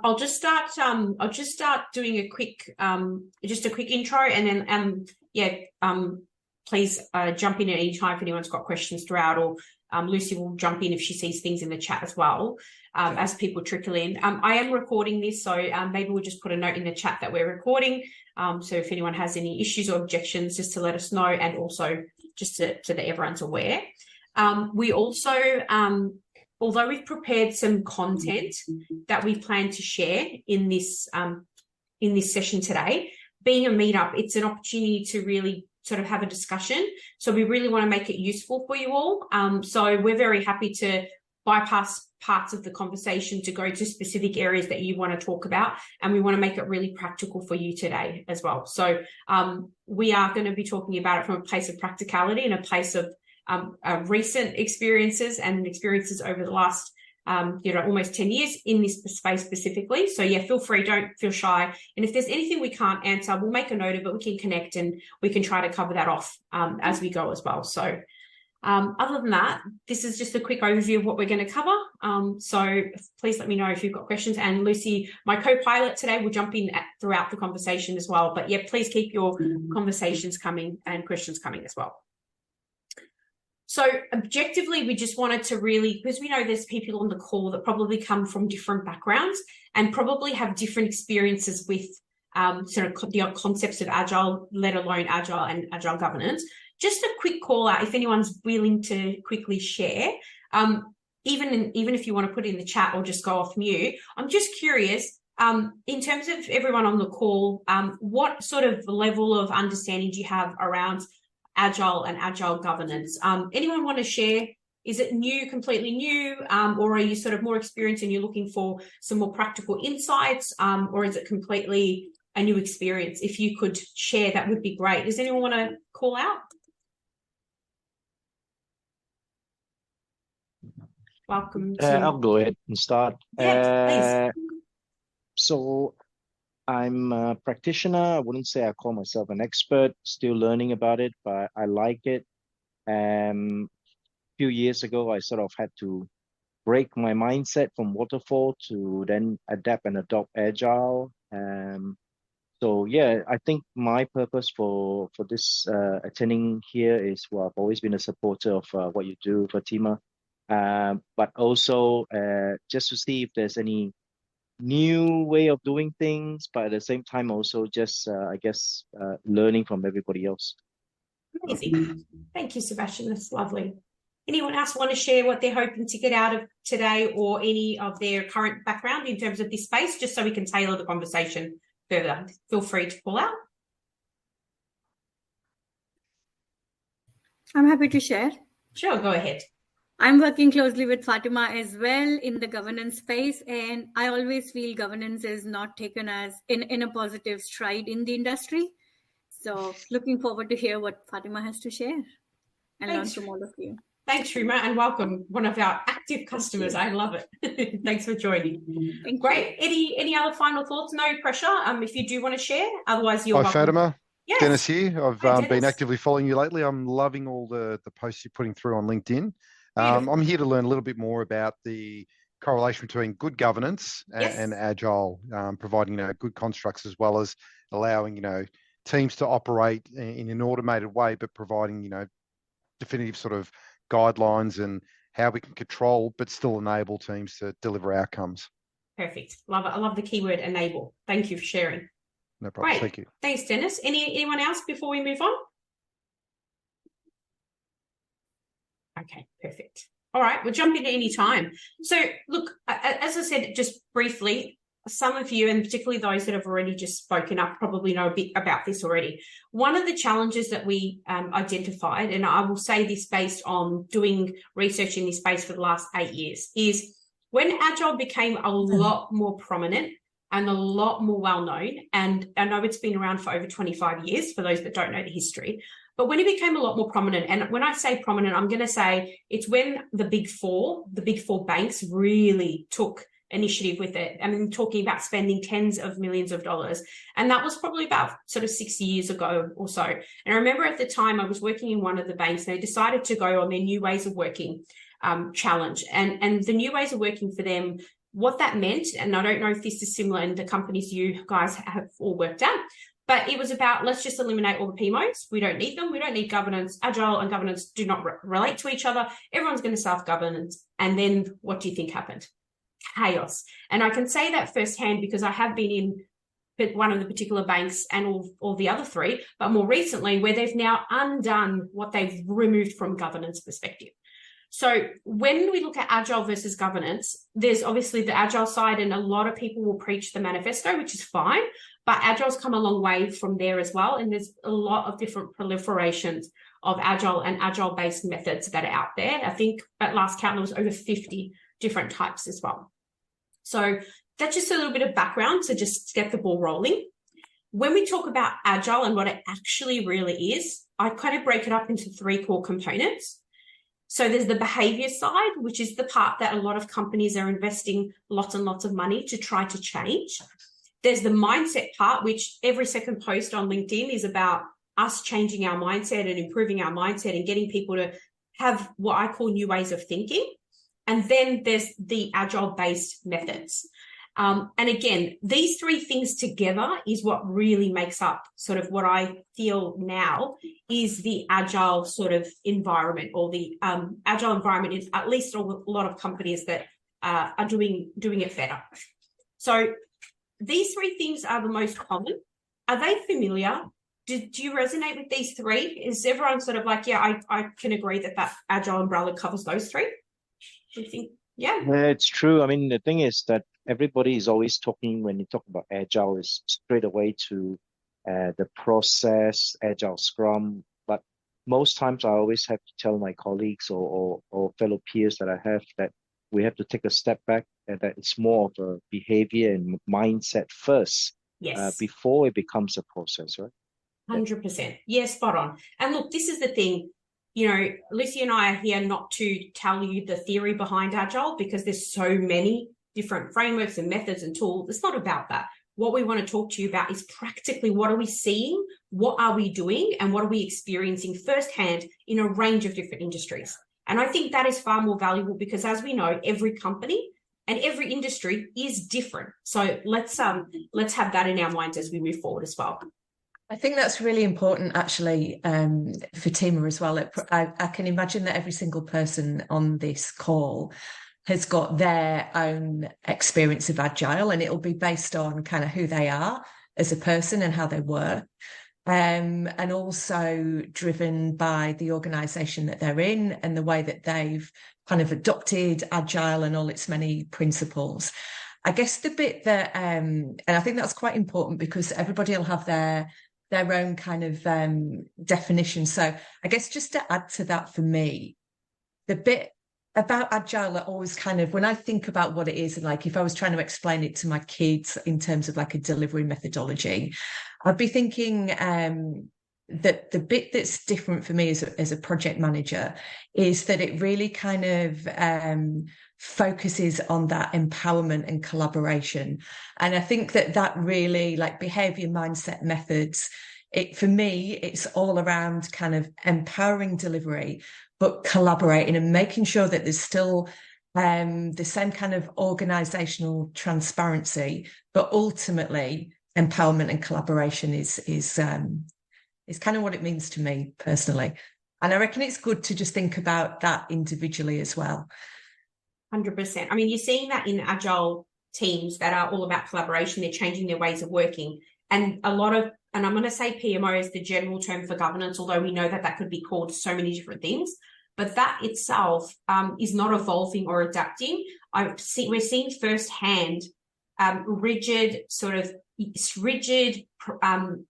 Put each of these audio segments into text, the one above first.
I'll just start. I'll just start doing a quick intro, and then please jump in at any time if anyone's got questions throughout, or Lucy will jump in if she sees things in the chat as well, as people trickle in. I am recording this, so maybe we'll just put a note in the chat that we're recording. So if anyone has any issues or objections, just to let us know, and also just so that everyone's aware. We also, although we've prepared some content that we plan to share in this session today, being a meetup, it's an opportunity to really sort of have a discussion. So we really want to make it useful for you all. So we're very happy to bypass parts of the conversation to go to specific areas that you want to talk about. And we want to make it really practical for you today as well. So we are going to be talking about it from a place of practicality and a place of recent experiences and experiences over the last almost 10 years in this space specifically. So yeah, feel free, don't feel shy. And if there's anything we can't answer, we'll make a note of it. We can connect and we can try to cover that off as we go as well. So other than that, this is just a quick overview of what we're going to cover. So please let me know if you've got questions. And Lucy, my co-pilot today, will jump in throughout the conversation as well. But yeah, please keep your conversations coming and questions coming as well. So objectively, we just wanted to really, because we know there's people on the call that probably come from different backgrounds and probably have different experiences with sort of the concepts of Agile, let alone Agile and Agile governance. Just a quick call out, if anyone's willing to quickly share, even if you want to put it in the chat or just go off mute. I'm just curious, in terms of everyone on the call, what sort of level of understanding do you have around Agile and Agile governance? Anyone want to share? Is it new, completely new, or are you sort of more experienced and you're looking for some more practical insights, or is it completely a new experience? If you could share, that would be great. Does anyone want to call out? Welcome to... I'll go ahead and start. Yeah, please. So I'm a practitioner. I wouldn't say I call myself an expert, still learning about it, but I like it. A few years ago, I sort of had to break my mindset from waterfall to then adapt and adopt Agile. So yeah, I think my purpose for this attending here is, well, I've always been a supporter of what you do, Fatima, but also just to see if there's any new way of doing things, but at the same time also just I guess learning from everybody else. Amazing. Thank you, Sebastian. That's lovely. Anyone else want to share what they're hoping to get out of today, or any of their current background in terms of this space, just so we can tailor the conversation further? Feel free to pull out. I'm happy to share. Sure, go ahead. I'm working closely with Fatima as well in the governance space, and I always feel governance is not taken as in a positive stride in the industry. So looking forward to hear what Fatima has to share and learn from all of you. Thanks, Rima, and welcome, one of our active customers. I love it. Thanks for joining. Thank Great. You. Any other final thoughts? No pressure. If you do want to share, otherwise you're welcome. Hi, Fatima. Yes. Dennis here. I've Hi, Dennis. been actively following you lately. I'm loving all the posts you're putting through on LinkedIn. I'm here to learn a little bit more about the correlation between good governance and Agile, providing good constructs, as well as allowing teams to operate in an automated way, but providing definitive sort of guidelines and how we can control but still enable teams to deliver outcomes. Perfect. Love it. I love the keyword enable. Thank you for sharing. No problem. Great. Thank you. Thanks, Dennis. Anyone else before we move on? Okay, perfect. All right, we'll jump in at any time. So look, as I said, just briefly, some of you, and particularly those that have already just spoken up, probably know a bit about this already. One of the challenges that we identified, and I will say this based on doing research in this space for the last 8 years, is when Agile became a lot more prominent and a lot more well-known, and I know it's been around for over 25 years for those that don't know the history, but when it became a lot more prominent, and when I say prominent, I'm going to say it's when the big four banks really took initiative with it. I mean, talking about spending tens of millions of dollars. And that was probably about sort of 60 years ago or so. And I remember at the time I was working in one of the banks, and they decided to go on their new ways of working challenge. And the new ways of working for them what that meant, and I don't know if this is similar in the companies you guys have all worked at, but it was about, let's just eliminate all the PMOs. We don't need them. We don't need governance. Agile and governance do not relate to each other. Everyone's going to self-governance. And then what do you think happened? Chaos. And I can say that firsthand because I have been in one of the particular banks and all the other three, but more recently where they've now undone what they've removed from governance perspective. So when we look at Agile versus governance, there's obviously the Agile side, and a lot of people will preach the manifesto, which is fine, but Agile's come a long way from there as well. And there's a lot of different proliferations of Agile and Agile-based methods that are out there. I think at last count, there was over 50 different types as well. So that's just a little bit of background to just get the ball rolling. When we talk about Agile and what it actually really is, I kind of break it up into 3 core components. So there's the behavior side, which is the part that a lot of companies are investing lots and lots of money to try to change. There's the mindset part, which every second post on LinkedIn is about us changing our mindset and improving our mindset and getting people to have what I call new ways of thinking. And then there's the Agile-based methods. And again, these 3 things together is what really makes up sort of what I feel now is the Agile sort of environment, or the Agile environment is at least a lot of companies that are doing it better. So these 3 things are the most common. Are they familiar? Do you resonate with these 3? Is everyone sort of like, yeah, I can agree that Agile umbrella covers those 3? Do you think? Yeah, it's true. I mean, the thing is that everybody is always talking, when you talk about Agile, is straight away to the process, Agile Scrum. But most times I always have to tell my colleagues or fellow peers that I have that we have to take a step back, and that it's more of a behavior and mindset first, yes, before it becomes a process, right? 100%. Yeah, spot on. And look, this is the thing. You know, Lucy and I are here not to tell you the theory behind Agile, because there's so many different frameworks and methods and tools. It's not about that. What we want to talk to you about is practically what are we seeing, what are we doing, and what are we experiencing firsthand in a range of different industries. And I think that is far more valuable because, as we know, every company and every industry is different. So let's have that in our minds as we move forward as well. I think that's really important, actually, for Tima as well. I can imagine that every single person on this call has got their own experience of Agile, and it'll be based on kind of who they are as a person and how they work, and also driven by the organisation that they're in and the way that they've kind of adopted Agile and all its many principles. I guess the bit that, and I think that's quite important because everybody will have their own kind of definition. So I guess just to add to that for me, the bit about Agile that always kind of, when I think about what it is, and like if I was trying to explain it to my kids in terms of like a delivery methodology, I'd be thinking that the bit that's different for me as a project manager is that it really kind of focuses on that empowerment and collaboration. And I think that really, like behavior, mindset, methods, for me, it's all around kind of empowering delivery, but collaborating and making sure that there's still the same kind of organizational transparency, but ultimately empowerment and collaboration is kind of what it means to me personally. And I reckon it's good to just think about that individually as well. 100%. I mean, you're seeing that in Agile teams that are all about collaboration. They're changing their ways of working. And a lot of, and I'm going to say PMO is the general term for governance, although we know that could be called so many different things. But that itself is not evolving or adapting. We're seeing firsthand rigid,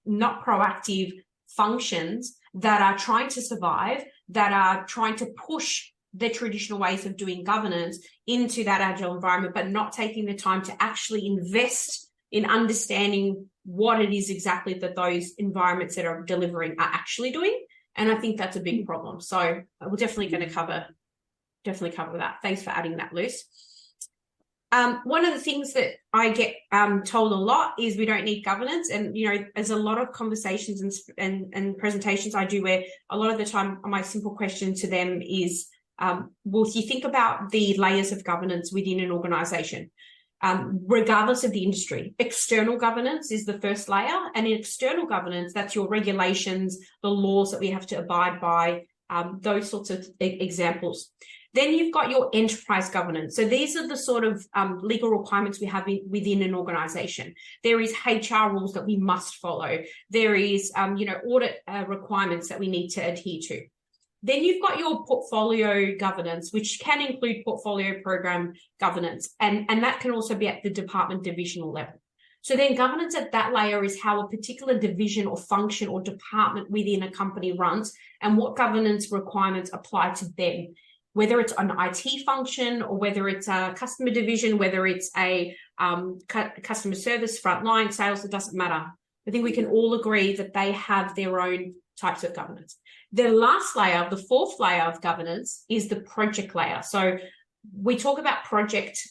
not proactive functions that are trying to survive, that are trying to push the traditional ways of doing governance into that Agile environment, but not taking the time to actually invest in understanding what it is exactly that those environments that are delivering are actually doing. And I think that's a big problem. So we're definitely going to cover that. Thanks for adding that, Luce. One of the things that I get told a lot is we don't need governance. And, you know, there's a lot of conversations and presentations I do where a lot of the time my simple question to them is, well, if you think about the layers of governance within an organization, regardless of the industry. External governance is the first layer, and in external governance, that's your regulations, the laws that we have to abide by, those sorts of examples. Then you've got your enterprise governance. So these are the sort of legal requirements we have within an organization. There is HR rules that we must follow. There is, audit requirements that we need to adhere to. Then you've got your portfolio governance, which can include portfolio program governance, and that can also be at the department divisional level. So then governance at that layer is how a particular division or function or department within a company runs and what governance requirements apply to them, whether it's an IT function or whether it's a customer division, whether it's a customer service, frontline, sales, it doesn't matter. I think we can all agree that they have their own types of governance. The last layer, the fourth layer of governance, is the project layer. So we talk about project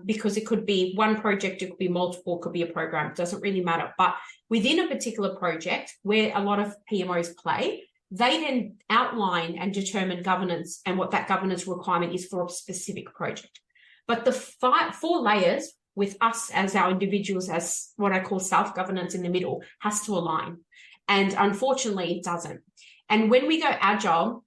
because it could be one project, it could be multiple, it could be a program, it doesn't really matter. But within a particular project where a lot of PMOs play, they then outline and determine governance and what that governance requirement is for a specific project. But the four layers with us as our individuals, as what I call self-governance in the middle, has to align. And unfortunately, it doesn't. And when we go agile,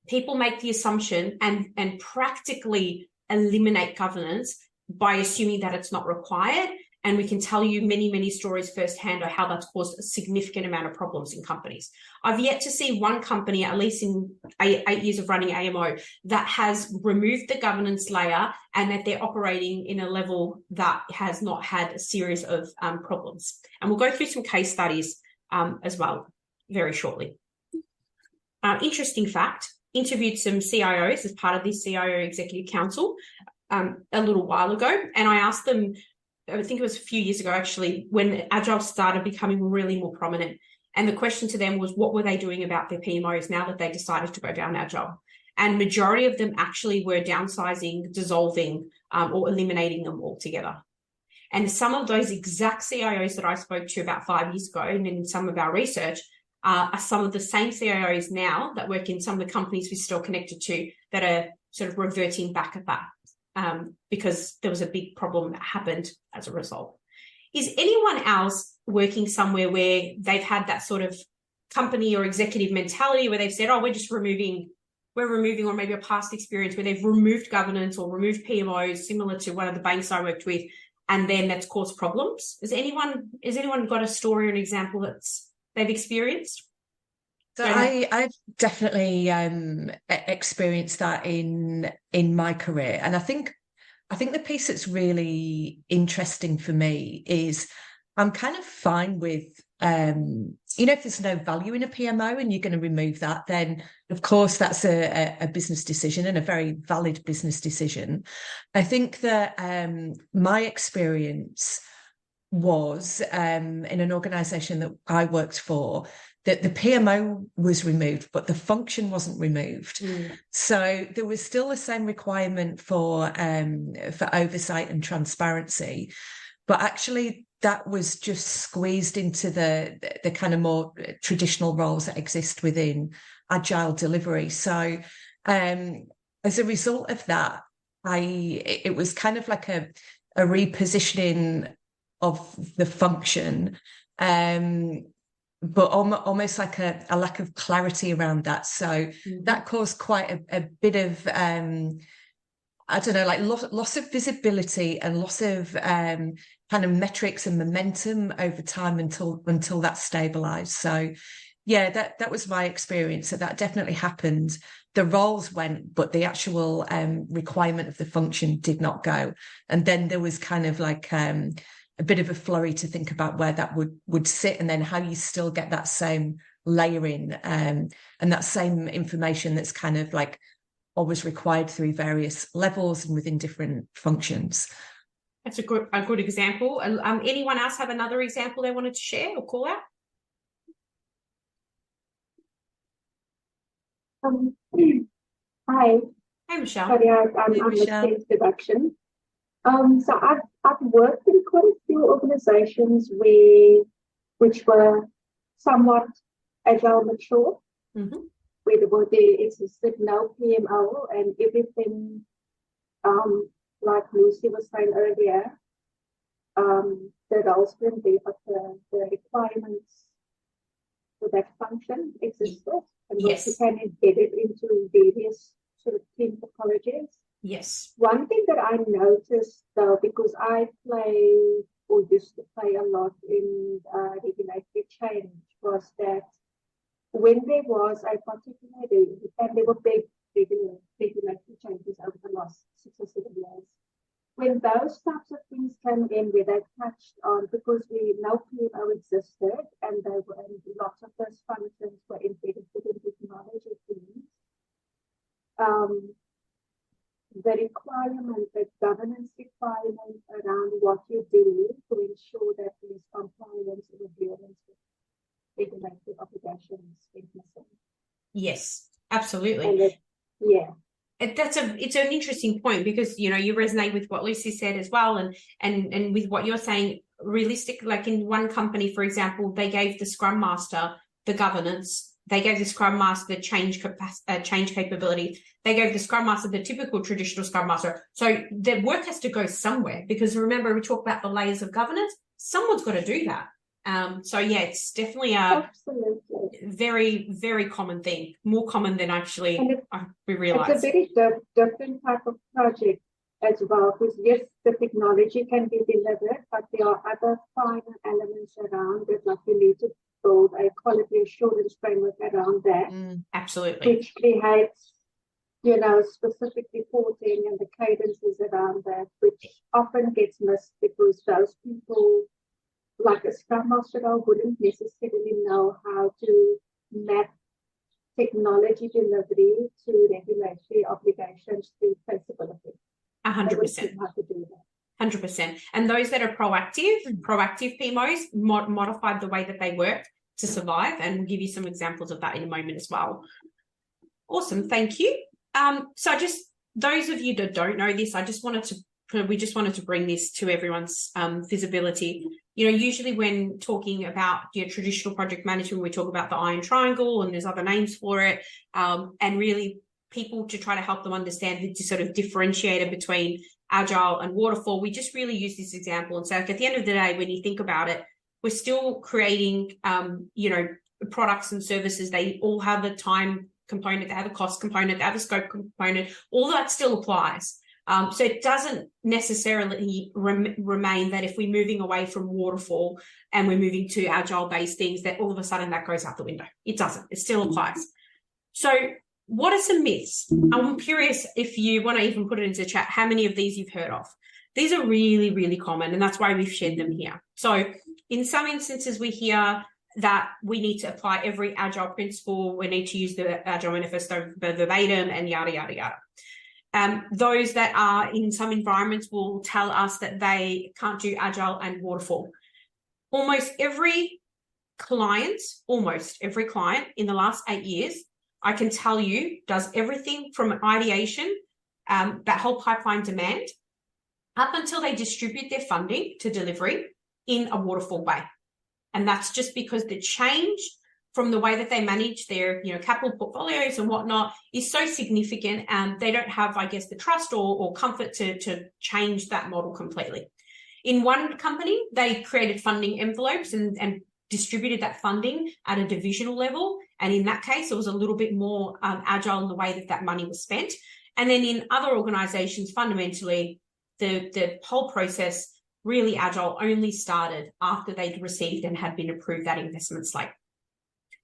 people make the assumption and practically eliminate governance by assuming that it's not required. And we can tell you many, many stories firsthand of how that's caused a significant amount of problems in companies. I've yet to see one company, at least in 8 years of running AMO, that has removed the governance layer and that they're operating in a level that has not had a series of problems. And we'll go through some case studies as well very shortly. Interesting fact, interviewed some CIOs as part of this CIO Executive Council a little while ago, and I asked them, I think it was a few years ago actually, when Agile started becoming really more prominent. And the question to them was, what were they doing about their PMOs now that they decided to go down Agile? And majority of them actually were downsizing, dissolving, or eliminating them altogether. And some of those exact CIOs that I spoke to about 5 years ago, and in some of our research, are some of the same CIOs now that work in some of the companies we're still connected to that are sort of reverting back at that. Because there was a big problem that happened as a result. Is anyone else working somewhere where they've had that sort of company or executive mentality where they've said, oh, we're removing, or maybe a past experience where they've removed governance or removed PMOs, similar to one of the banks I worked with, and then that's caused problems? Has anyone got a story or an example they've experienced? So I've definitely experienced that in my career, and I think the piece that's really interesting for me is I'm kind of fine with if there's no value in a PMO and you're going to remove that, then of course that's a business decision and a very valid business decision. I think that my experience was in an organisation that I worked for, that the PMO was removed, but the function wasn't removed. So there was still the same requirement for oversight and transparency, but actually that was just squeezed into the kind of more traditional roles that exist within Agile delivery. So as a result of that, it was kind of like a repositioning of the function, but almost like a lack of clarity around that. So that caused quite a bit of, I don't know, like loss of visibility and loss of kind of metrics and momentum over time until that stabilized. So yeah, that was my experience. So that definitely happened. The roles went, but the actual requirement of the function did not go. And then there was kind of like a bit of a flurry to think about where that would sit, and then how you still get that same layering and that same information that's kind of like always required through various levels and within different functions. That's a good example. Anyone else have another example they wanted to share or call out? Hi. Hey, Michelle. Sorry, I'm with introduction. So I've worked in quite a few organizations which were somewhat agile mature, where there existed no PMO and everything, like Lucy was saying earlier, the roles weren't there, but the requirements for that function existed, and yes, we can embed it into various sort of team topologies. yes, One thing that I noticed, though, because I play or used to play a lot in regulatory change, was that when there was a particular, and there were big regulatory changes over the last 6 or 7 years, when those types of things came in, where they touched on, because we know PMO existed, and they were, and lots of those functions were embedded within technology teams, the requirement, the governance requirement around what you do to ensure that there is compliance and adherence with regulatory obligations is missing. yes, absolutely. And yeah. It's an interesting point, because you resonate with what Lucy said as well, and with what you're saying. Realistic, like in one company, for example, they gave the Scrum Master the governance, they gave the Scrum Master the change capability, they gave the Scrum Master the typical traditional Scrum Master. So their work has to go somewhere, because remember, we talk about the layers of governance. Someone's got to do that. So yeah, it's definitely a very, very common thing, more common than actually we realize. It's a very different type of project as well, because yes, the technology can be delivered, but there are other finer elements around it, like you need to build a quality assurance framework around that. Absolutely. Which creates, specific reporting and the cadences around that, which often gets missed because those people, like a Scrum Master, wouldn't necessarily know how to map technology delivery to regulatory obligations to traceability. 100%. How to do that. 100%. And those that are proactive PMOs modified the way that they work to survive, and we'll give you some examples of that in a moment as well. Awesome, thank you. So just those of you that don't know this, we just wanted to bring this to everyone's visibility. Usually when talking about traditional project management, we talk about the iron triangle, and there's other names for it, and really people, to try to help them understand the sort of differentiator between Agile and Waterfall. We just really use this example and say, like, at the end of the day, when you think about it, we're still creating, products and services. They all have a time component, they have a cost component, they have a scope component. All that still applies. So it doesn't necessarily remain that if we're moving away from Waterfall and we're moving to Agile-based things, that all of a sudden that goes out the window. It doesn't. It still applies. So what are some myths? I'm curious if you want to even put it into the chat, how many of these you've heard of. These are really, really common, and that's why we've shared them here. So in some instances, we hear that we need to apply every Agile principle. We need to use the Agile manifesto verbatim and yada, yada, yada. Those that are in some environments will tell us that they can't do Agile and Waterfall. Almost every client in the last 8 years, I can tell you, does everything from ideation, that whole pipeline demand, up until they distribute their funding to delivery in a waterfall way. And that's just because the change from the way that they manage their capital portfolios and whatnot is so significant, and they don't have, I guess, the trust or comfort to change that model completely. In one company, they created funding envelopes and distributed that funding at a divisional level. And in that case, it was a little bit more agile in the way that that money was spent. And then in other organizations, fundamentally, the whole process, really agile, only started after they'd received and had been approved that investment slate.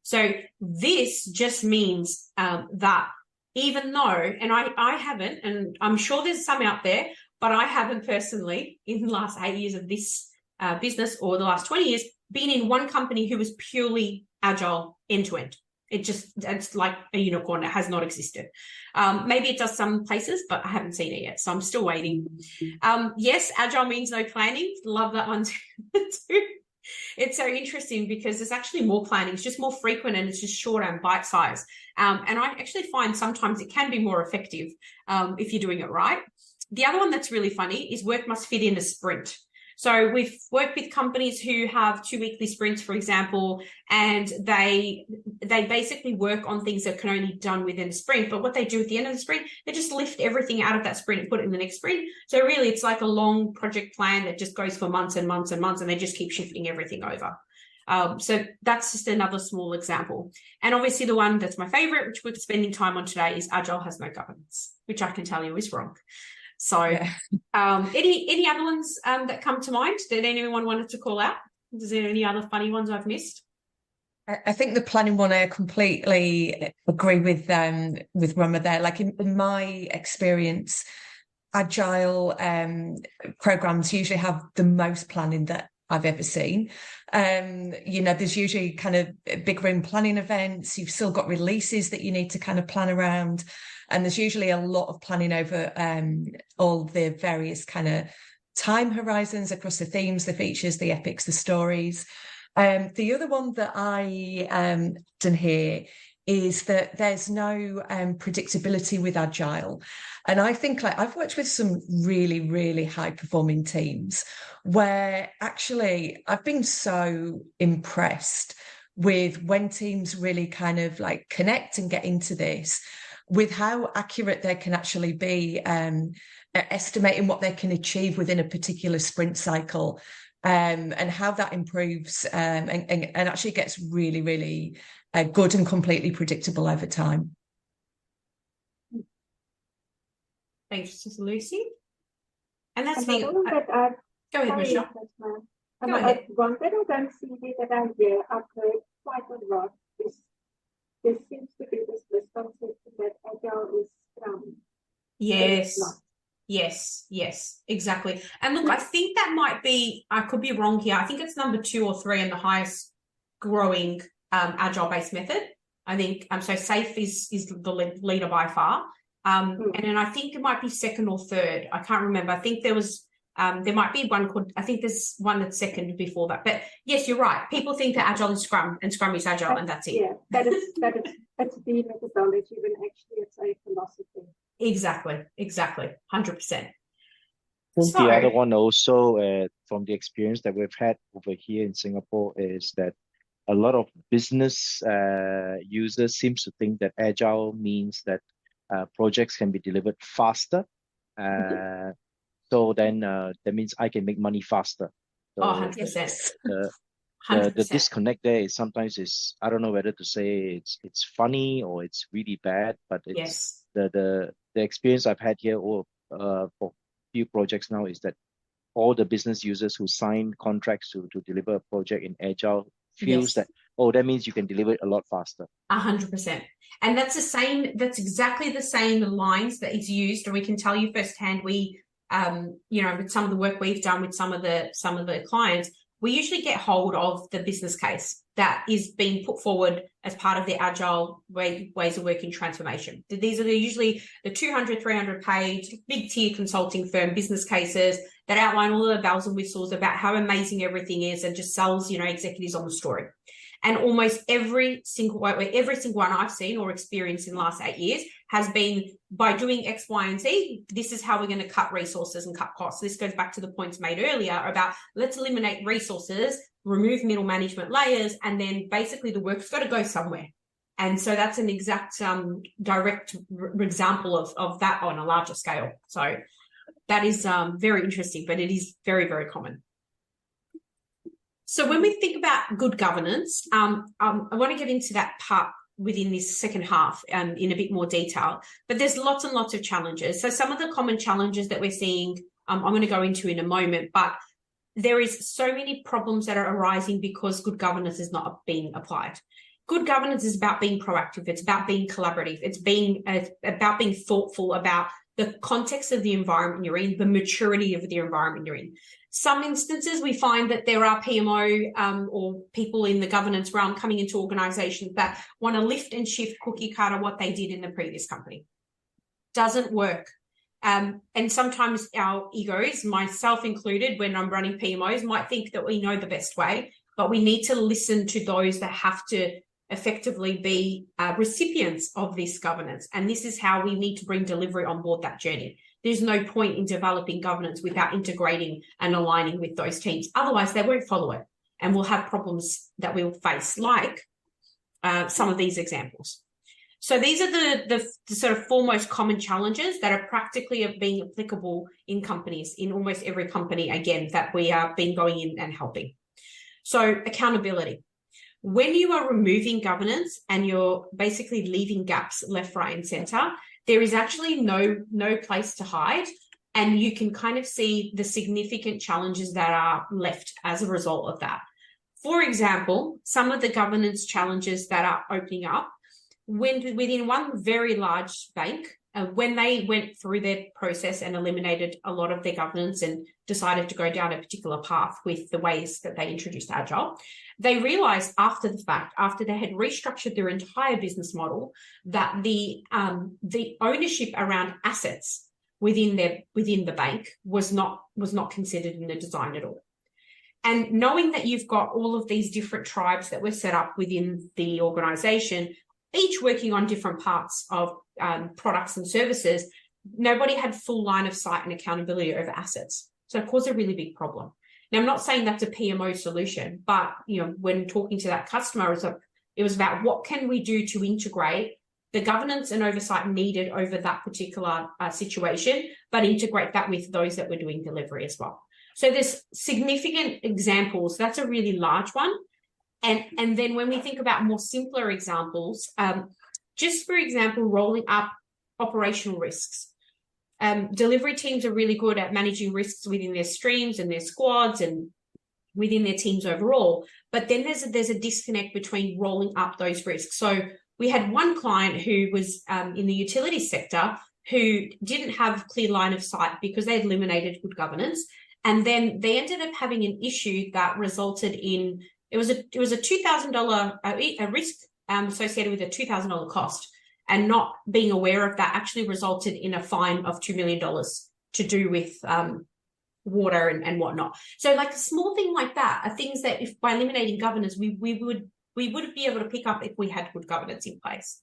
So this just means that even though, and I haven't, and I'm sure there's some out there, but I haven't personally, in the last 8 years of this business, or the last 20 years, been in one company who was purely agile end-to-end. It's like a unicorn. It has not existed. Maybe it does some places, but I haven't seen it yet. So I'm still waiting. Yes, agile means no planning. Love that one too. It's so interesting because there's actually more planning. It's just more frequent, and it's just short and bite-sized. And I actually find sometimes it can be more effective if you're doing it right. The other one that's really funny is work must fit in a sprint. So we've worked with companies who have 2 weekly sprints, for example, and they basically work on things that can only be done within a sprint. But what they do at the end of the sprint, they just lift everything out of that sprint and put it in the next sprint. So really, it's like a long project plan that just goes for months and months and months, and they just keep shifting everything over. So that's just another small example. And obviously the one that's my favorite, which we're spending time on today, is Agile has no governance, which I can tell you is wrong. So any other ones that come to mind that anyone wanted to call out? Is there any other funny ones I've missed? I think the planning one, I completely agree with Rama there. Like in my experience, Agile programs usually have the most planning that I've ever seen. There's usually kind of big room planning events. You've still got releases that you need to kind of plan around. And there's usually a lot of planning over all the various kind of time horizons across the themes, the features, the epics, the stories. The other one that I didn't hear is that there's no predictability with Agile. And I think I've worked with some really, really high performing teams where actually I've been so impressed with when teams really kind of like connect and get into this, with how accurate they can actually be estimating what they can achieve within a particular sprint cycle, and how that improves and actually gets really, really good and completely predictable over time. Thanks, Lucy. And that's the go ahead, Michelle. Go ahead. One bit of MCD that I hear, I've heard quite a lot, is there seems to be this misconception that Agile is Scrum. Yes, exactly. And look, I think that might be, I could be wrong here. I think it's number 2 or 3 in the highest growing Agile-based method. I think so SAFe is the leader by far. And then I think it might be 2nd or 3rd. I can't remember. I think there might be one called, I think there's one that's 2nd before that. But yes, you're right. People think that Agile is Scrum and Scrum is Agile, and that's it. Yeah, that's the methodology when actually it's a philosophy. Exactly, 100%. The other one also, from the experience that we've had over here in Singapore, is that a lot of business users seems to think that Agile means that projects can be delivered faster. So then that means I can make money faster. So 100%. The disconnect there is sometimes I don't know whether to say it's funny or it's really bad, but it's the experience I've had here for few projects now is that all the business users who sign contracts to deliver a project in Agile feels that, that means you can deliver it a lot faster. 100%. And that's exactly the same lines that is used, and we can tell you firsthand, we with some of the work we've done with some of the clients, we usually get hold of the business case that is being put forward as part of the Agile ways of working transformation. These are usually the 200, 300-page, big tier consulting firm business cases that outline all the bells and whistles about how amazing everything is and just sells, executives on the story. And almost every single one I've seen or experienced in the last 8 years has been, by doing X, Y, and Z, this is how we're going to cut resources and cut costs. This goes back to the points made earlier about let's eliminate resources, remove middle management layers, and then basically the work's got to go somewhere. And so that's an exact direct example of that on a larger scale. So that is very interesting, but it is very, very common. So when we think about good governance, I want to get into that part within this second half in a bit more detail, but there's lots and lots of challenges. So some of the common challenges that we're seeing, I'm going to go into in a moment, but there is so many problems that are arising because good governance is not being applied. Good governance is about being proactive. It's about being collaborative. It's about being thoughtful about the context of the environment you're in, the maturity of the environment you're in. Some instances we find that there are PMO or people in the governance realm coming into organizations that want to lift and shift cookie cutter what they did in the previous company. Doesn't work. And sometimes our egos, myself included, when I'm running PMOs, might think that we know the best way, but we need to listen to those that have to effectively be recipients of this governance. And this is how we need to bring delivery on board that journey. there's no point in developing governance without integrating and aligning with those teams. Otherwise, they won't follow it, and we'll have problems that we'll face, like some of these examples. So these are the sort of four most common challenges that are practically being applicable in companies, in almost every company, again, that we are been going in and helping. So accountability. When you are removing governance and you're basically leaving gaps left, right, and center, there is actually no place to hide. And you can kind of see the significant challenges that are left as a result of that. For example, some of the governance challenges that are opening up, within one very large bank, when they went through their process and eliminated a lot of their governance and decided to go down a particular path with the ways that they introduced Agile, they realized after the fact, after they had restructured their entire business model, that the ownership around assets within the bank was not considered in the design at all. And knowing that you've got all of these different tribes that were set up within the organization, each working on different parts of products and services, nobody had full line of sight and accountability over assets. So it caused a really big problem. Now, I'm not saying that's a PMO solution, but when talking to that customer, it was about what can we do to integrate the governance and oversight needed over that particular situation, but integrate that with those that were doing delivery as well. So there's significant examples. That's a really large one. And then when we think about more simpler examples, just for example, rolling up operational risks. Delivery teams are really good at managing risks within their streams and their squads and within their teams overall. But then there's a disconnect between rolling up those risks. So we had one client who was in the utilities sector who didn't have clear line of sight because they had eliminated good governance. And then they ended up having an issue that resulted in, it was a $2,000 risk associated with a $2,000 cost, and not being aware of that actually resulted in a fine of $2 million to do with water and whatnot. So like a small thing like that are things that if by eliminating governance, we would be able to pick up if we had good governance in place.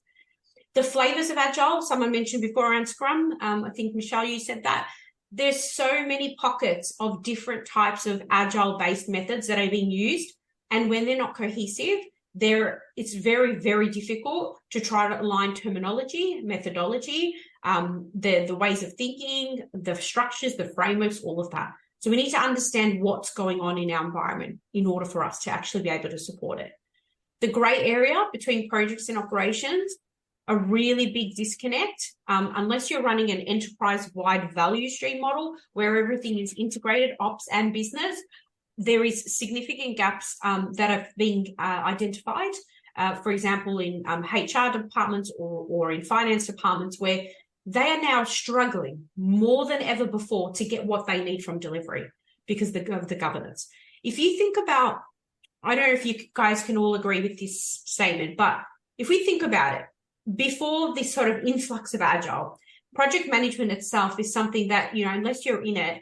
The flavors of Agile, someone mentioned before around Scrum. I think, Michelle, you said that. There's so many pockets of different types of Agile-based methods that are being used. And when they're not cohesive, it's very, very difficult to try to align terminology, methodology, the ways of thinking, the structures, the frameworks, all of that. So we need to understand what's going on in our environment in order for us to actually be able to support it. The grey area between projects and operations, a really big disconnect. Unless you're running an enterprise-wide value stream model where everything is integrated, ops and business, there is significant gaps that have been identified, for example, in HR departments or in finance departments, where they are now struggling more than ever before to get what they need from delivery because of the governance. If you think about, I don't know if you guys can all agree with this statement, but if we think about it, before this sort of influx of Agile, project management itself is something that, unless you're in it,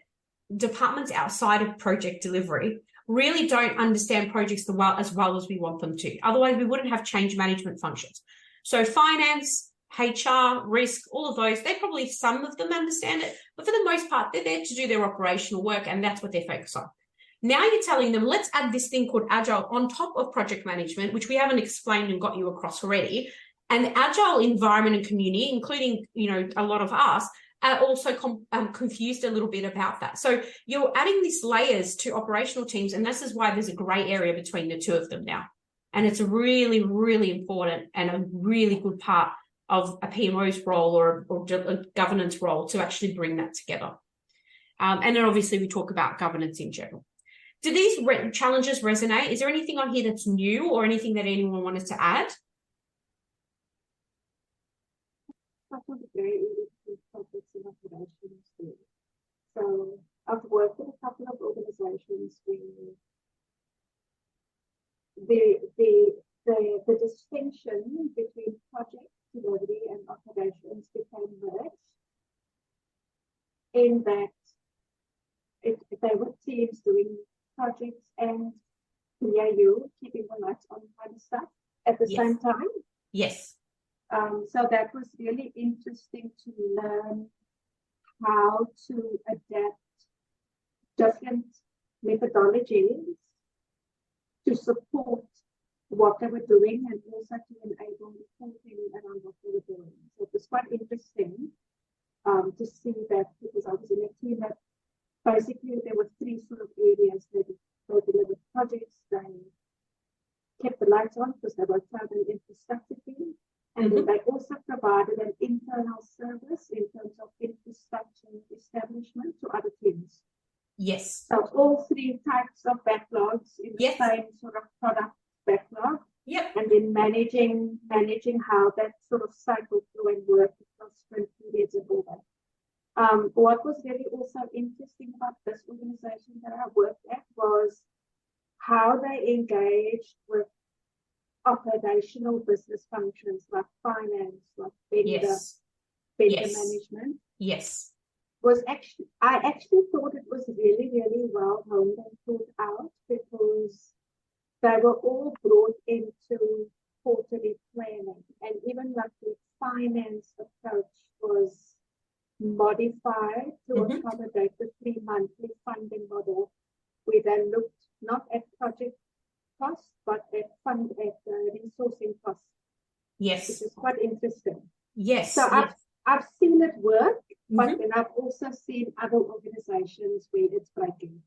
departments outside of project delivery really don't understand projects as well as we want them to. Otherwise, we wouldn't have change management functions. So finance, HR, risk, all of those, some of them understand it, but for the most part, they're there to do their operational work, and that's what they're focused on. Now you're telling them, let's add this thing called Agile on top of project management, which we haven't explained and got you across already. And the Agile environment and community, including, a lot of us, are also confused a little bit about that. So you're adding these layers to operational teams, and this is why there's a grey area between the two of them now. And it's a really, really important and a really good part of a PMO's role or a governance role to actually bring that together. And then obviously we talk about governance in general. Do these challenges resonate? Is there anything on here that's new or anything that anyone wanted to add? Very interesting topics and operations there. So I've worked in a couple of organizations where the distinction between project delivery and operations became merged, in that they were teams doing projects and BAU, keeping the lights on kind of stuff at the same time. Yes. So that was really interesting to learn how to adapt different methodologies to support what they were doing and also to enable reporting around what they were doing. So it was quite interesting to see that, because I was in a team that basically there were three sort of areas. They delivered projects, they kept the lights on because they were cloud and infrastructure team, and then they also provided an internal service in terms of infrastructure establishment to other teams. Yes. So all three types of backlogs in the same sort of product backlog. Yep. And then managing how that sort of cycle through and work across sprint periods and all that. What was really also interesting about this organization that I worked at was how they engaged with operational business functions like finance, like vendor management. Yes. I actually thought it was really, really well honed and thought out, because they were all brought into quarterly planning, and even like the finance approach was modified to accommodate the 3 monthly funding model, where they looked not at project costs but at resourcing costs. Yes. Which is quite interesting. Yes. So I've seen it work, but then I've also seen other organizations where it's breaking.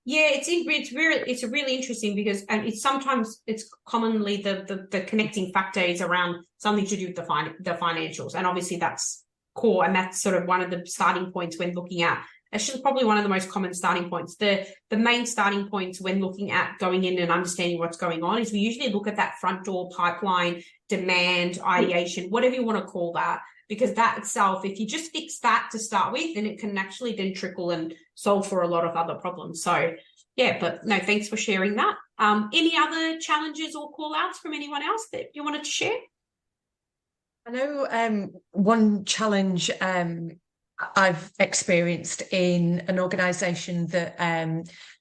Yeah, it's really interesting, because it's commonly the connecting factor is around something to do with the financials, and obviously that's core, and that's sort of one of the starting points when looking at. Actually, probably one of the most common starting points. The main starting points when looking at going in and understanding what's going on is we usually look at that front door pipeline, demand, ideation, whatever you want to call that, because that itself, if you just fix that to start with, then it can actually then trickle and solve for a lot of other problems. So yeah, but no, thanks for sharing that. Any other challenges or call outs from anyone else that you wanted to share? I know one challenge I've experienced in an organisation that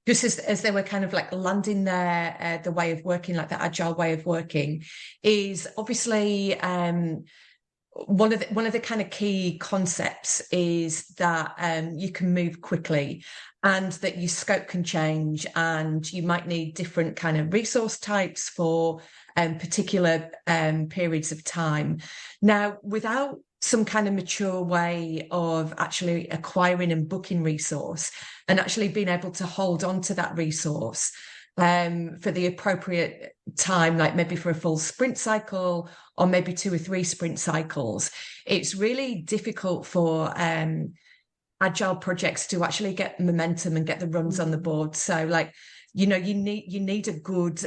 just as they were kind of like landing the way of working, like the agile way of working, is obviously one of the kind of key concepts is that you can move quickly, and that your scope can change, and you might need different kind of resource types for particular periods of time. Now, without some kind of mature way of actually acquiring and booking resource and actually being able to hold on to that resource for the appropriate time, like maybe for a full sprint cycle or maybe 2 or 3 sprint cycles, it's really difficult for agile projects to actually get momentum and get the runs on the board. So like, you need a good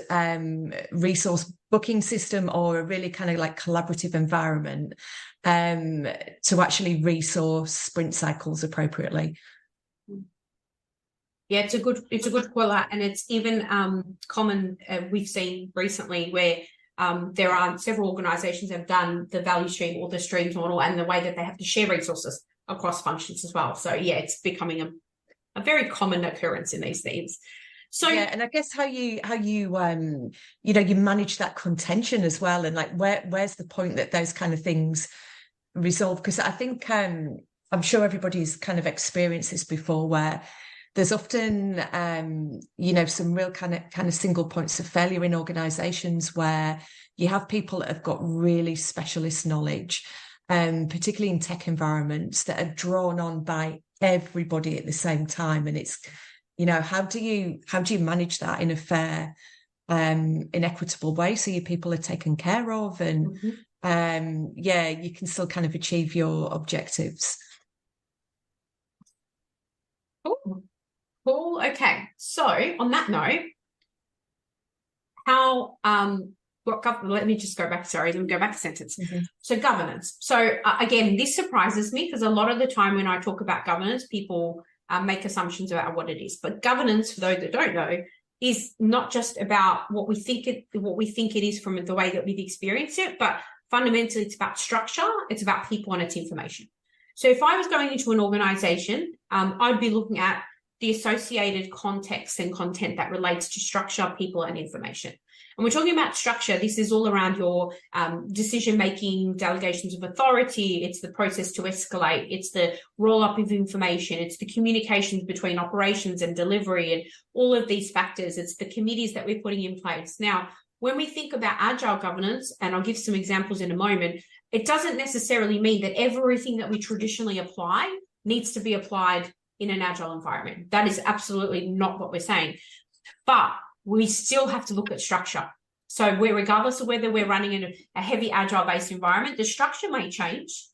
resource booking system, or a really kind of like collaborative environment to actually resource sprint cycles appropriately. Yeah, it's a good call out, and it's even common we've seen recently where there are several organizations that have done the value stream or the streams model, and the way that they have to share resources across functions as well. So yeah, it's becoming a very common occurrence in these teams. So yeah, and I guess how you you manage that contention as well, and like where's the point that those kind of things resolve? Because I think I'm sure everybody's kind of experienced this before, where there's often some real kind of single points of failure in organizations where you have people that have got really specialist knowledge, particularly in tech environments, that are drawn on by everybody at the same time, and it's how do you manage that in a fair inequitable way so your people are taken care of, and you can still kind of achieve your objectives. Cool. Okay. So on that note, let me just go back. Sorry, let me go back a sentence. So governance. So again, this surprises me, because a lot of the time when I talk about governance, people make assumptions about what it is. But governance, for those that don't know, is not just about what we think it is from the way that we've experienced it, but fundamentally it's about structure, it's about people, and it's information. So if I was going into an organization, I'd be looking at the associated context and content that relates to structure, people, and information. And we're talking about structure. This is all around your decision-making, delegations of authority. It's the process to escalate. It's the roll-up of information. It's the communications between operations and delivery and all of these factors. It's the committees that we're putting in place. Now, when we think about agile governance, and I'll give some examples in a moment, it doesn't necessarily mean that everything that we traditionally apply needs to be applied in an agile environment. That is absolutely not what we're saying. But we still have to look at structure. So regardless of whether we're running in a heavy agile-based environment, the structure may change,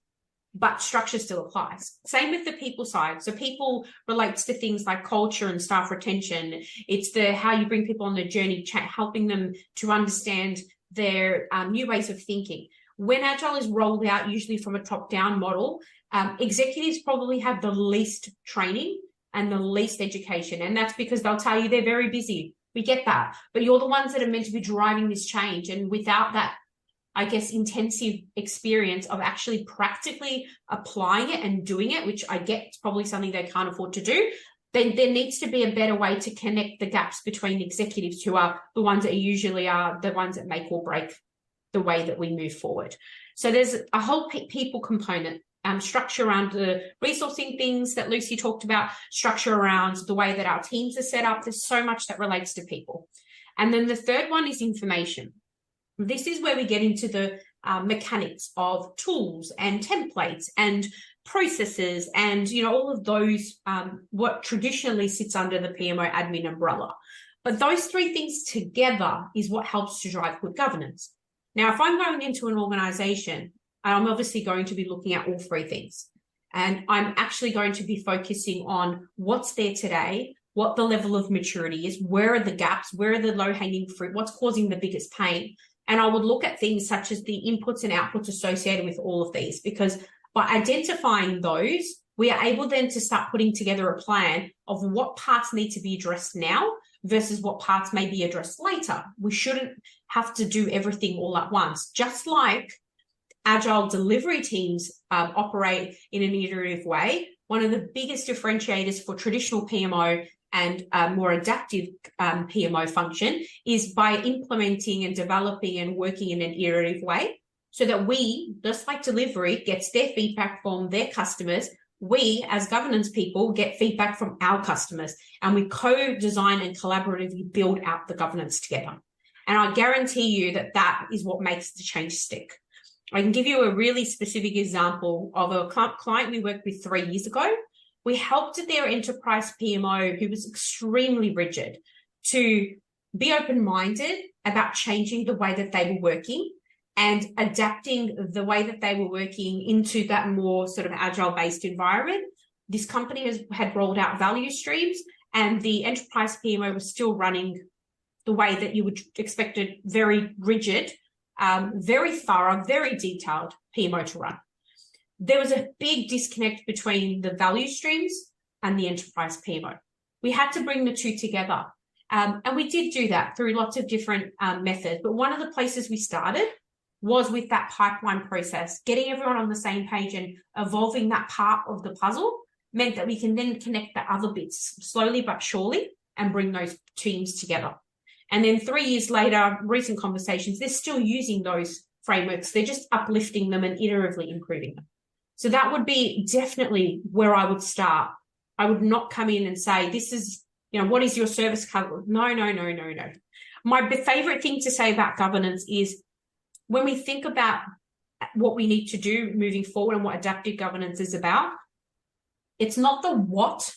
but structure still applies. Same with the people side. So people relates to things like culture and staff retention. It's how you bring people on the journey, helping them to understand their new ways of thinking. When agile is rolled out, usually from a top-down model, executives probably have the least training and the least education. And that's because they'll tell you they're very busy. We get that. But you're the ones that are meant to be driving this change. And without that, I guess, intensive experience of actually practically applying it and doing it, which I get it's probably something they can't afford to do, then there needs to be a better way to connect the gaps between executives who are the ones that usually are the ones that make or break the way that we move forward. So there's a whole people component, structure around the resourcing things that Lucy talked about, structure around the way that our teams are set up. There's so much that relates to people. And then the third one is information. This is where we get into the mechanics of tools and templates and processes and, all of those, what traditionally sits under the PMO admin umbrella. But those three things together is what helps to drive good governance. Now, if I'm going into an organization, I'm obviously going to be looking at all three things. And I'm actually going to be focusing on what's there today, what the level of maturity is, where are the gaps, where are the low-hanging fruit, what's causing the biggest pain. And I would look at things such as the inputs and outputs associated with all of these, because by identifying those, we are able then to start putting together a plan of what parts need to be addressed now versus what parts may be addressed later. We shouldn't have to do everything all at once. Just like agile delivery teams operate in an iterative way, one of the biggest differentiators for traditional PMO and more adaptive PMO function is by implementing and developing and working in an iterative way, so that we, just like delivery, gets their feedback from their customers. We, as governance people, get feedback from our customers, and we co-design and collaboratively build out the governance together. And I guarantee you that that is what makes the change stick. I can give you a really specific example of a client we worked with 3 years ago. We helped their enterprise PMO, who was extremely rigid, to be open-minded about changing the way that they were working and adapting the way that they were working into that more sort of agile-based environment. This company had rolled out value streams, and the enterprise PMO was still running the way that you would expect a very rigid, very thorough, very detailed PMO to run. There was a big disconnect between the value streams and the enterprise PMO. We had to bring the two together. And we did do that through lots of different methods. But one of the places we started was with that pipeline process. Getting everyone on the same page and evolving that part of the puzzle meant that we can then connect the other bits slowly but surely and bring those teams together. And then 3 years later, recent conversations, they're still using those frameworks. They're just uplifting them and iteratively improving them. So that would be definitely where I would start. I would not come in and say, this is, what is your service cover? No. My favorite thing to say about governance is when we think about what we need to do moving forward and what adaptive governance is about, it's not the what,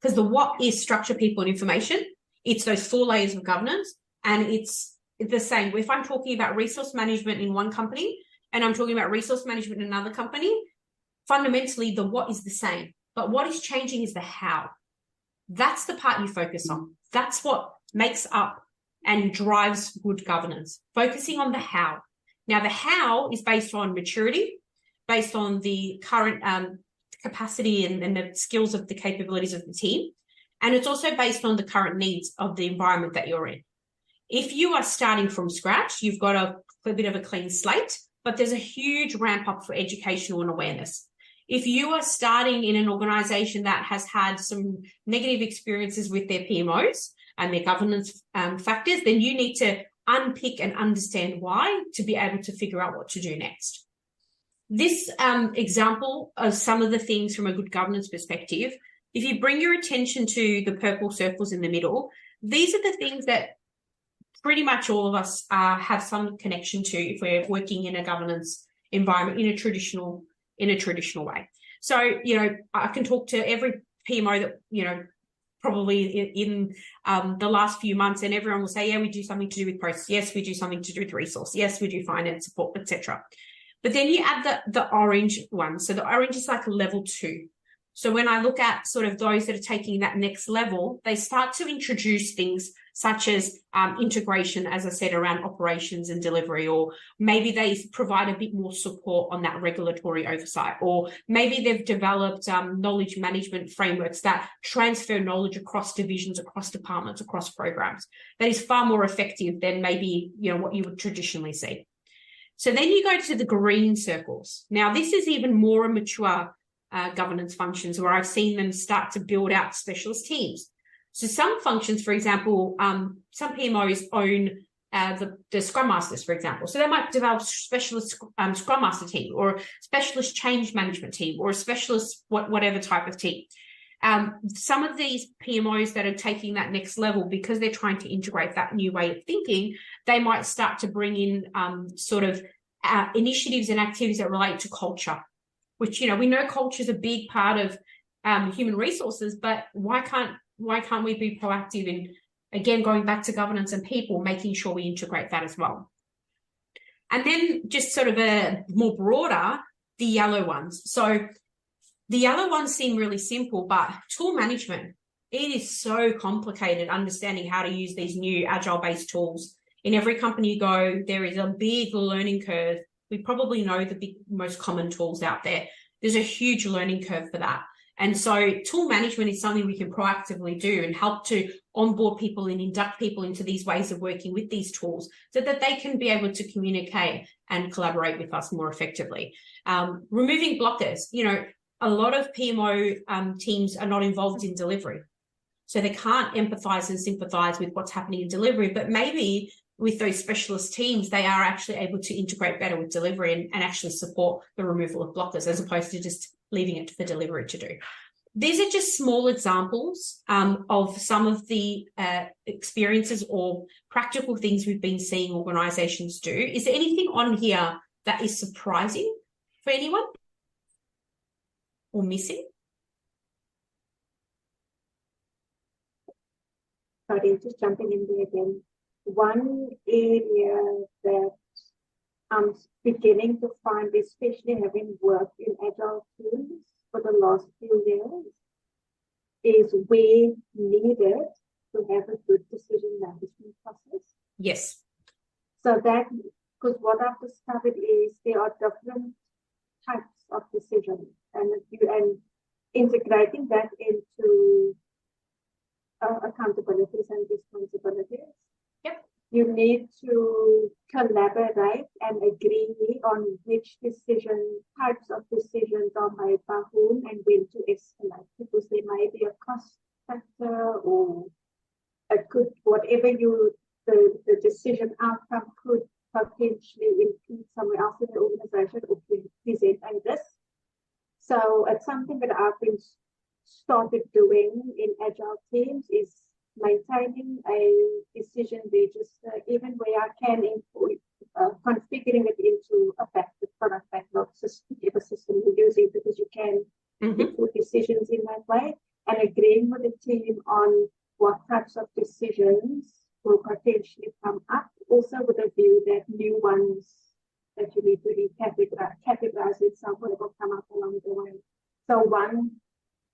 because the what is structure, people, and information. It's those 4 layers of governance. And it's the same. If I'm talking about resource management in one company and I'm talking about resource management in another company, fundamentally, the what is the same, but what is changing is the how. That's the part you focus on. That's what makes up and drives good governance, focusing on the how. Now, the how is based on maturity, based on the current capacity and the skills of the capabilities of the team. And it's also based on the current needs of the environment that you're in. If you are starting from scratch, you've got a bit of a clean slate, but there's a huge ramp up for educational and awareness. If you are starting in an organization that has had some negative experiences with their PMOs and their governance factors, then you need to unpick and understand why to be able to figure out what to do next. This example of some of the things from a good governance perspective, if you bring your attention to the purple circles in the middle, these are the things that pretty much all of us have some connection to if we're working in a governance environment in a traditional way. So, you know, I can talk to every PMO that, you know, probably in the last few months, and everyone will say, yeah, we do something to do with process. Yes, we do something to do with resource. Yes, we do finance support, etc. But then you add the orange one. So the orange is like level 2. So when I look at sort of those that are taking that next level, they start to introduce things such as integration, as I said, around operations and delivery, or maybe they provide a bit more support on that regulatory oversight, or maybe they've developed knowledge management frameworks that transfer knowledge across divisions, across departments, across programs. That is far more effective than maybe, you know, what you would traditionally see. So then you go to the green circles. Now, this is even more mature governance functions where I've seen them start to build out specialist teams. So some functions, for example, some PMOs own the Scrum Masters, for example. So they might develop specialist Scrum Master team, or specialist change management team, or a specialist whatever type of team. Some of these PMOs that are taking that next level, because they're trying to integrate that new way of thinking, they might start to bring in sort of initiatives and activities that relate to culture, which, you know, we know culture is a big part of human resources, but why can't we be proactive in, again, going back to governance and people, making sure we integrate that as well? And then just sort of a more broader, the yellow ones. So the yellow ones seem really simple, but tool management, it is so complicated understanding how to use these new agile-based tools. In every company you go, there is a big learning curve. We probably know the most common tools out there. There's a huge learning curve for that. And so tool management is something we can proactively do and help to onboard people and induct people into these ways of working with these tools so that they can be able to communicate and collaborate with us more effectively. Removing blockers. You know, a lot of PMO teams are not involved in delivery. So they can't empathize and sympathize with what's happening in delivery, but maybe with those specialist teams, they are actually able to integrate better with delivery and actually support the removal of blockers, as opposed to just leaving it for delivery to do. These are just small examples of some of the experiences or practical things we've been seeing organizations do. Is there anything on here that is surprising for anyone or missing? Sorry, just jumping in there again. One area that I'm beginning to find, especially having worked in agile teams for the last few years, is where needed to have a good decision management process. Yes. So that, because what I've discovered is there are different types of decisions, and integrating that into accountabilities and responsibilities. Yep. You need to collaborate and agree on which types of decisions are made by whom and when to escalate, because there may be a cost factor, or it could, whatever the decision outcome could potentially impede somewhere else in the organization or present a risk. So it's something that I've been started doing in agile teams, is maintaining a decision register, even where I can configuring it into the product backlog system, whatever system you're using, because you can put decisions in that way, and agreeing with the team on what types of decisions will potentially come up, also with a view that new ones that you need to categorize in some way will come up along the way. So one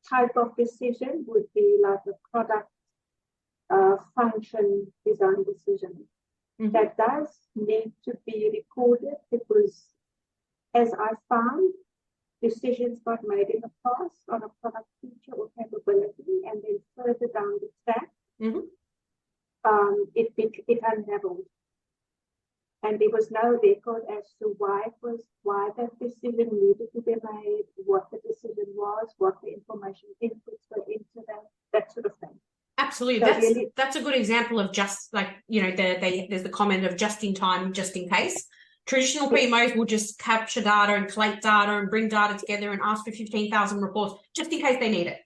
type of decision would be like a product function design decision. That does need to be recorded, because as I found, decisions got made in the past on a product feature or capability, and then further down the track, it unraveled. and there was no record as to why that decision needed to be made, what the decision was, what the information inputs were into that sort of thing. Absolutely. So that's a good example of just like, there's the comment of just in time, just in case. Traditional PMOs will just capture data and collate data and bring data together and ask for 15,000 reports just in case they need it.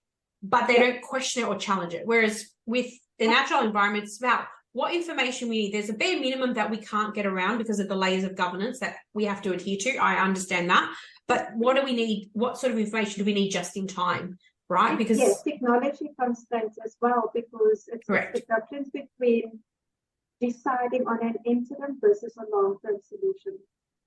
But they don't question it or challenge it. Whereas with an agile environment, it's about what information we need. There's a bare minimum that we can't get around because of the layers of governance that we have to adhere to. I understand that. But what do we need? What sort of information do we need just in time? Right? Because yes, technology constraints as well, because it's the difference between deciding on an interim versus a long-term solution.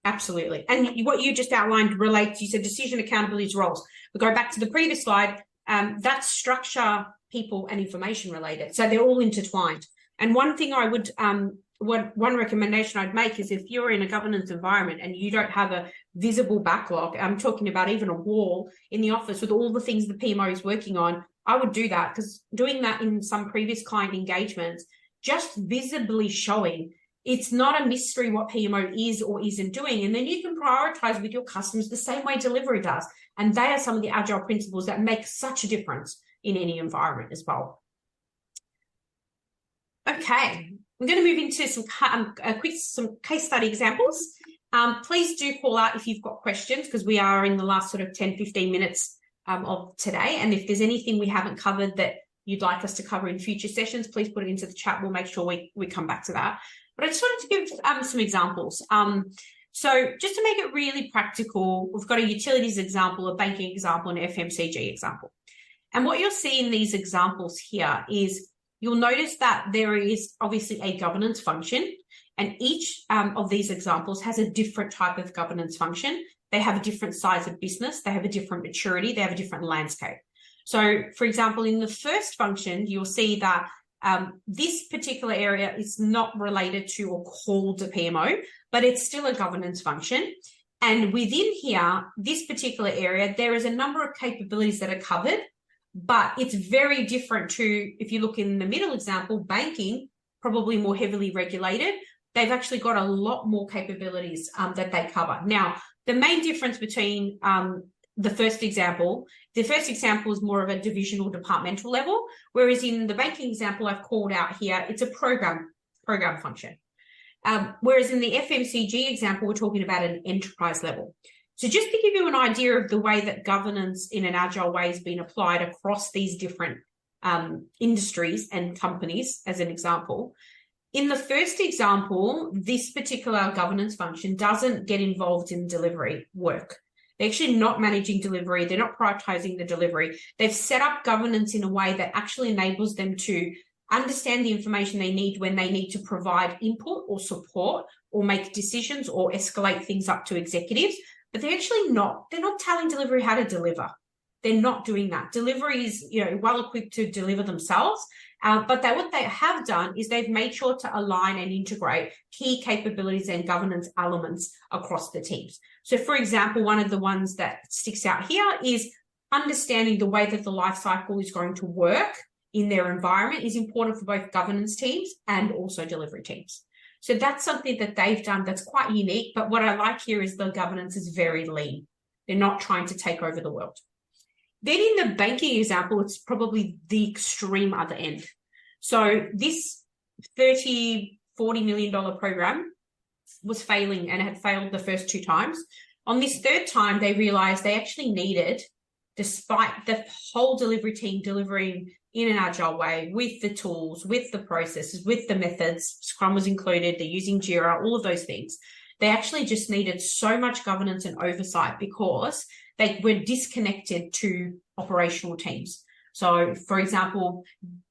Absolutely. And what you just outlined relates, you said decision, accountability, roles. We go back to the previous slide, that's structure, people, and information related. So they're all intertwined. And one thing I would, one recommendation I'd make is if you're in a governance environment and you don't have a visible backlog, I'm talking about even a wall in the office with all the things the PMO is working on, I would do that, because doing that in some previous client engagements, just visibly showing it's not a mystery what PMO is or isn't doing. And then you can prioritize with your customers the same way delivery does. And they are some of the agile principles that make such a difference in any environment as well. Okay, I'm going to move into some case study examples. Please do call out if you've got questions, because we are in the last sort of 10-15 minutes of today. And if there's anything we haven't covered that you'd like us to cover in future sessions, please put it into the chat. We'll make sure we come back to that. But I just wanted to give some examples. So just to make it really practical, we've got a utilities example, a banking example, and an FMCG example. And what you'll see in these examples here is you'll notice that there is obviously a governance function, and each of these examples has a different type of governance function. They have a different size of business. They have a different maturity. They have a different landscape. So, for example, in the first function, you'll see that this particular area is not related to or called a PMO, but it's still a governance function. And within here, this particular area, there is a number of capabilities that are covered, but it's very different to, if you look in the middle example, banking, probably more heavily regulated. They've actually got a lot more capabilities that they cover. Now, the main difference between the first example is more of a divisional departmental level, whereas in the banking example I've called out here, it's a program function. Whereas in the FMCG example, we're talking about an enterprise level. So just to give you an idea of the way that governance in an agile way has been applied across these different industries and companies, as an example, in the first example, this particular governance function doesn't get involved in delivery work. They're actually not managing delivery. They're not prioritizing the delivery. They've set up governance in a way that actually enables them to understand the information they need when they need to provide input or support or make decisions or escalate things up to executives. But they're not telling delivery how to deliver. They're not doing that. Delivery is, well equipped to deliver themselves. But what they have done is they've made sure to align and integrate key capabilities and governance elements across the teams. So, for example, one of the ones that sticks out here is understanding the way that the life cycle is going to work in their environment is important for both governance teams and also delivery teams. So that's something that they've done that's quite unique. But what I like here is the governance is very lean. They're not trying to take over the world. Then in the banking example, it's probably the extreme other end. So this $30, $40 million program was failing and had failed the first 2 times. On this third time, they realized they actually needed, despite the whole delivery team delivering in an agile way with the tools, with the processes, with the methods, Scrum was included, they're using Jira, all of those things. They actually just needed so much governance and oversight because they were disconnected to operational teams. So, for example,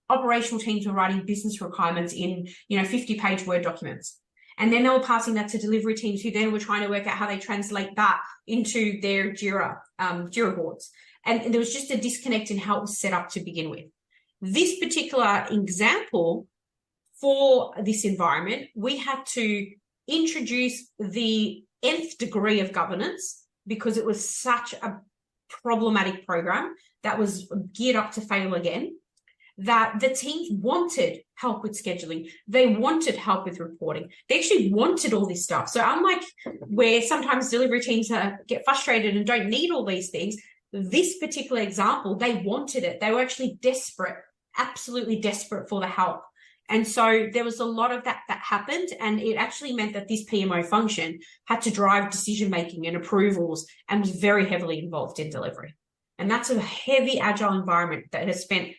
operational teams were writing business requirements in 50-page Word documents. And then they were passing that to delivery teams who then were trying to work out how they translate that into their Jira boards. And there was just a disconnect in how it was set up to begin with. This particular example for this environment, we had to introduce the nth degree of governance because it was such a problematic program that was geared up to fail again. that the teams wanted help with scheduling. They wanted help with reporting. They actually wanted all this stuff. So unlike where sometimes delivery teams get frustrated and don't need all these things, this particular example, they wanted it. They were actually desperate, absolutely desperate for the help. And so there was a lot of that happened, and it actually meant that this PMO function had to drive decision-making and approvals and was very heavily involved in delivery. And that's a heavy agile environment that has spent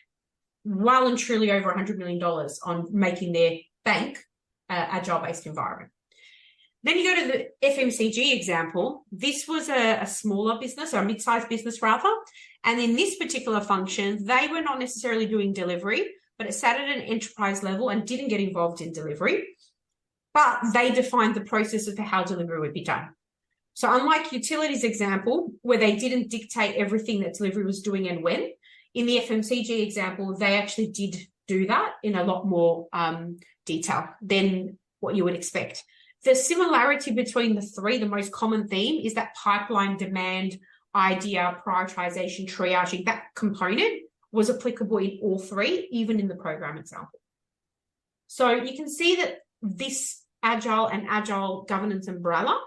well and truly over $100 million on making their bank agile-based environment. Then you go to the FMCG example. This was a smaller business, or a mid-sized business rather. And in this particular function, they were not necessarily doing delivery, but it sat at an enterprise level and didn't get involved in delivery. But they defined the process of how delivery would be done. So unlike utilities example, where they didn't dictate everything that delivery was doing and when, in the FMCG example, they actually did do that in a lot more detail than what you would expect. The similarity between the three, the most common theme, is that pipeline, demand, idea, prioritization, triaging, that component was applicable in all three, even in the program example. So you can see that this agile and agile governance umbrella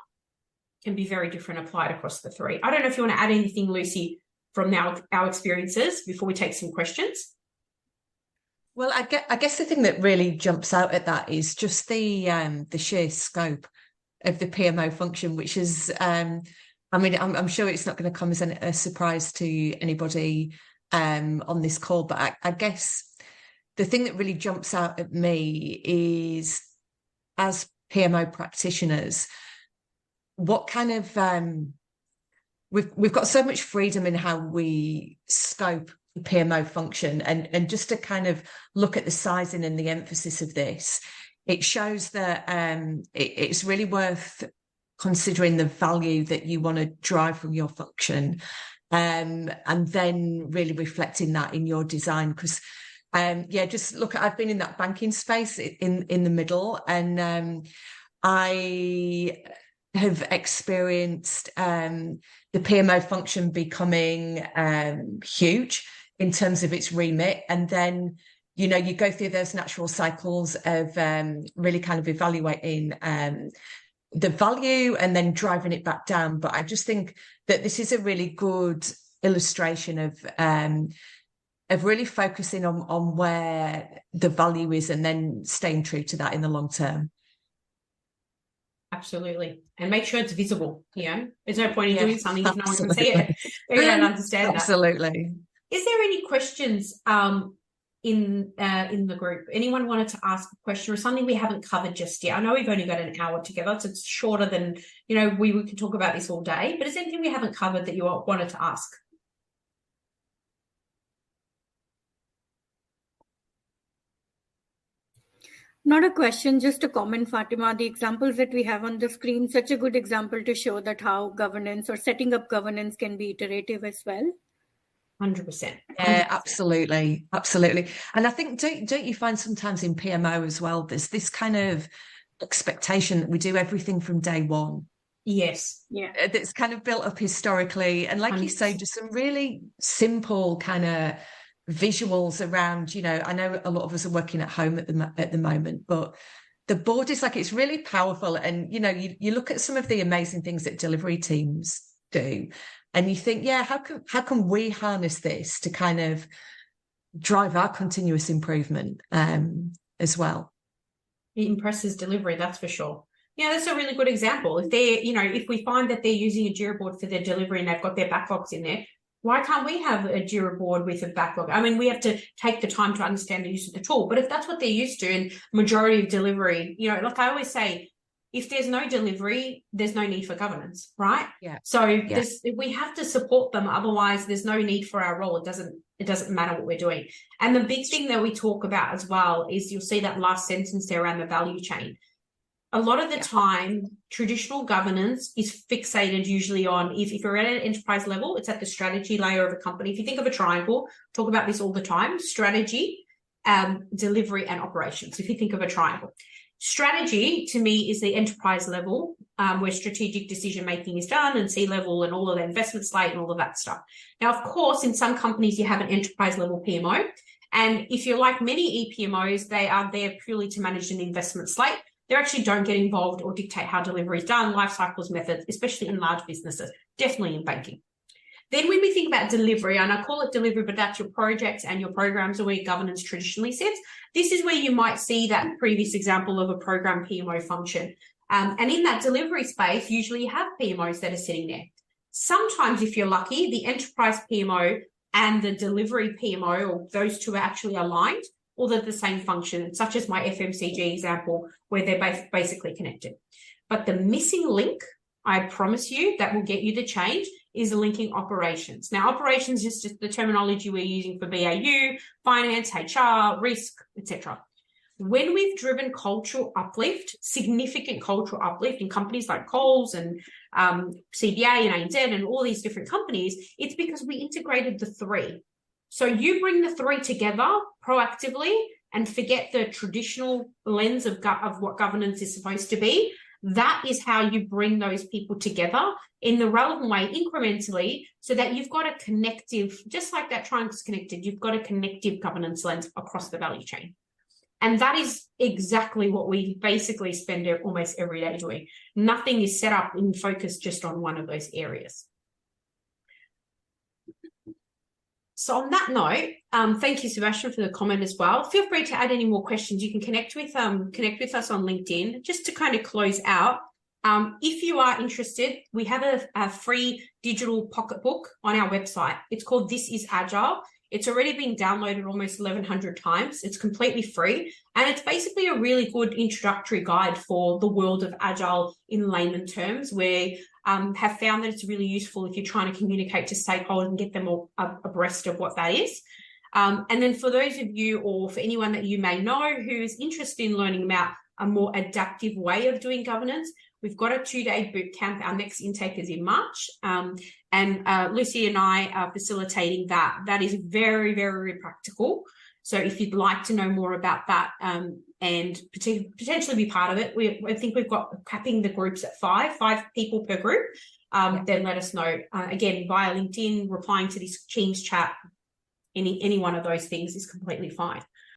can be very different applied across the three. I don't know if you want to add anything, Lucy, from our experiences before we take some questions. Well, I guess the thing that really jumps out at that is just the sheer scope of the PMO function, which is, I mean, I'm sure it's not going to come as a surprise to anybody on this call, but I guess the thing that really jumps out at me is, as PMO practitioners, what kind of we've got so much freedom in how we scope the PMO function, and just to kind of look at the sizing and the emphasis of this, it shows that it's really worth considering the value that you want to drive from your function, and then really reflecting that in your design. Because just look, I've been in that banking space in the middle, and I have experienced the PMO function becoming huge in terms of its remit. And then, you know, you go through those natural cycles of really kind of evaluating the value and then driving it back down. But I just think that this is a really good illustration of really focusing on where the value is and then staying true to that in the long term. Absolutely. And make sure it's visible. You know, there's no point in doing something if no one can see Absolutely. it. They don't understand that. Absolutely. Is there any questions in the group? Anyone wanted to ask a question or something we haven't covered just yet? I know we've only got an hour together, so it's shorter than, you know, we could talk about this all day, but is there anything we haven't covered that you wanted to ask? Not a question, just a comment, Fatima. The examples that we have on the screen, such a good example to show that how governance or setting up governance can be iterative as well. 100%. Yeah, absolutely. Absolutely. And I think, don't you find sometimes in PMO as well, there's this kind of expectation that we do everything from day one? Yes. Yeah. That's kind of built up historically. And like 100%. You say, just some really simple kind of visuals around, you know, I know a lot of us are working at home at the moment, but the board is like, it's really powerful. And, you know, you look at some of the amazing things that delivery teams do, and you think, yeah, how can we harness this to kind of drive our continuous improvement as well? It impresses delivery, that's for sure. Yeah, that's a really good example. If they're, you know, if we find that they're using a Jira board for their delivery and they've got their backlogs in there, why can't we have a Jira board with a backlog? I mean, we have to take the time to understand the use of the tool, but if that's what they're used to and majority of delivery, you know, like I always say, if there's no delivery, there's no need for governance, right? Yeah. So we have to support them. Otherwise, there's no need for our role. It doesn't matter what we're doing. And the big thing that we talk about as well is you'll see that last sentence there around the value chain. A lot of the time, traditional governance is fixated usually on, if you're at an enterprise level, it's at the strategy layer of a company. If you think of a triangle, talk about this all the time, strategy, delivery, and operations. If you think of a triangle. Strategy, to me, is the enterprise level where strategic decision-making is done, and C-level and all of the investment slate and all of that stuff. Now, of course, in some companies, you have an enterprise level PMO, And if you're like many EPMOs, they are there purely to manage an investment slate. They actually don't get involved or dictate how delivery is done, life cycles, methods, especially in large businesses, definitely in banking. Then when we think about delivery, and I call it delivery, but that's your projects and your programs are where governance traditionally sits. This is where you might see that previous example of a program PMO function. And in that delivery space, usually you have PMOs that are sitting there. Sometimes, if you're lucky, the enterprise PMO and the delivery PMO, or those two are actually aligned, or they're the same function, such as my FMCG example, where they're basically connected. But the missing link, I promise you, that will get you the change is linking operations. Now, operations is just the terminology we're using for BAU, finance, HR, risk, etc. When we've driven cultural uplift, significant cultural uplift in companies like Coles and CBA and ANZ and all these different companies, it's because we integrated the three. So you bring the three together proactively and forget the traditional lens of what governance is supposed to be. That is how you bring those people together in the relevant way, incrementally, so that you've got a connective, just like that triangle's connected, you've got a connective governance lens across the value chain. And that is exactly what we basically spend almost every day doing. Nothing is set up and focused just on one of those areas. So on that note, thank you, Sebastian, for the comment as well. Feel free to add any more questions. You can connect with us on LinkedIn. Just to kind of close out, if you are interested, we have a free digital pocketbook on our website. It's called This is Agile. It's already been downloaded almost 1,100 times. It's completely free. And it's basically a really good introductory guide for the world of Agile in layman terms, where have found that it's really useful if you're trying to communicate to stakeholders and get them all abreast of what that is. And then for those of you, or for anyone that you may know who is interested in learning about a more adaptive way of doing governance, we've got a 2-day boot camp. Our next intake is in March. And Lucy and I are facilitating that. That is very, very practical. So if you'd like to know more about that and potentially be part of it, I think we've got capping the groups at 5 people per group. Then let us know. Again, via LinkedIn, replying to this Teams chat, any one of those things is completely fine.